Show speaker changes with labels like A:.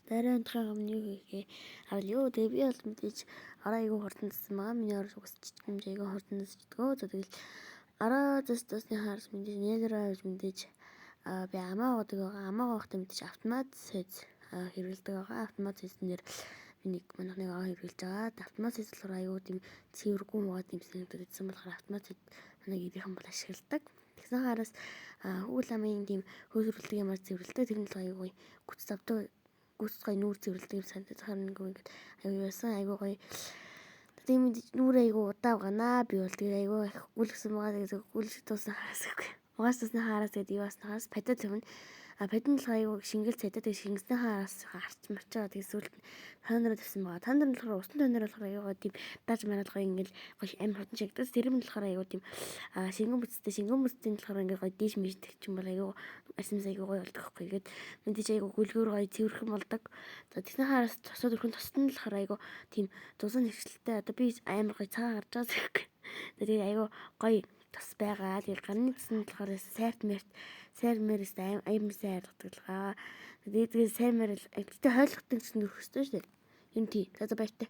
A: Дараа өндрийн өмнө юу хийгээ? Авлаа. Тэгээ би бол мэдээж араа айгүй хурдан зассан байгаа. Миний орос угсч хэмжээ айгүй хурдан засчдгөө. Тэгэл араа засны хаарс мэдээж нэлэраа гэж мэдээж би амаа годог байгаа. Амаа гоохтой мэдээж автомат сэз хэрэгэлдэг байгаа. Автомат сэзэн дээр би манайх нэг хэрэгжилж байгаа. Автомат сэз болохоор айгүй тийм цэвэргүй муугаа тийм санагдаад идсэн болохоор автомат сэз манай гэрийнхэн бол ашигладаг. Тэгсэн хараас хөл амын тийм хөөсрөлдөг юмар цэвэрлдэг. Тэр нь л айгүй гүц тавтай гүц гой нүүр цэвэрлдэг юм санагдаад харангуй ингээд айгүй яасан айгүй гоё. Тийм нүүр айгүй удаа угаанаа би бол тэгээ айгүй их гүлгсэн байгаа. Тэгээ гүлж туусан хараас үгүй. Угаасны хаараас тэгээд юу баснахаас падад тавина. Падад нь айгүй шингэл цайдаа тэгээ шингэсэн хаараас гарч марчаа. Тэгээ сүлд тонороо тавьсан байгаа. Тонор нь болохоор усан тонор болохоор айгүй тийм даж мараад гоё ингээд гоё амир хутан шигдээс тэр юм болохоор айгүй тийм шингэн бүцтэй болохоор ингээд гоё дийш миждэг ч юм бол айгүй арсимс айгүй гоё болдог байхгүй. Тэгээд мэдээж айгүй гүлгөр гоё цэвэрхэн болдог. За тэгсэн хаараас цосоод өрхөн тосд нь болохоор айгүй тийм зузаан хэрэгсэлтэй одоо би амир гоё цагаан гарч байгаа зэрэг. Тэгээд айгүй гоё тос байгаа. Тэгээд гарны цэсн болохоор сайр мэрс амир сайр гэдэг л гаа. Тэгээд сайр мэр гэхдээ хойлохтой гэсэн нөхөстэй шүү дээ. Юм тий. За баяртай.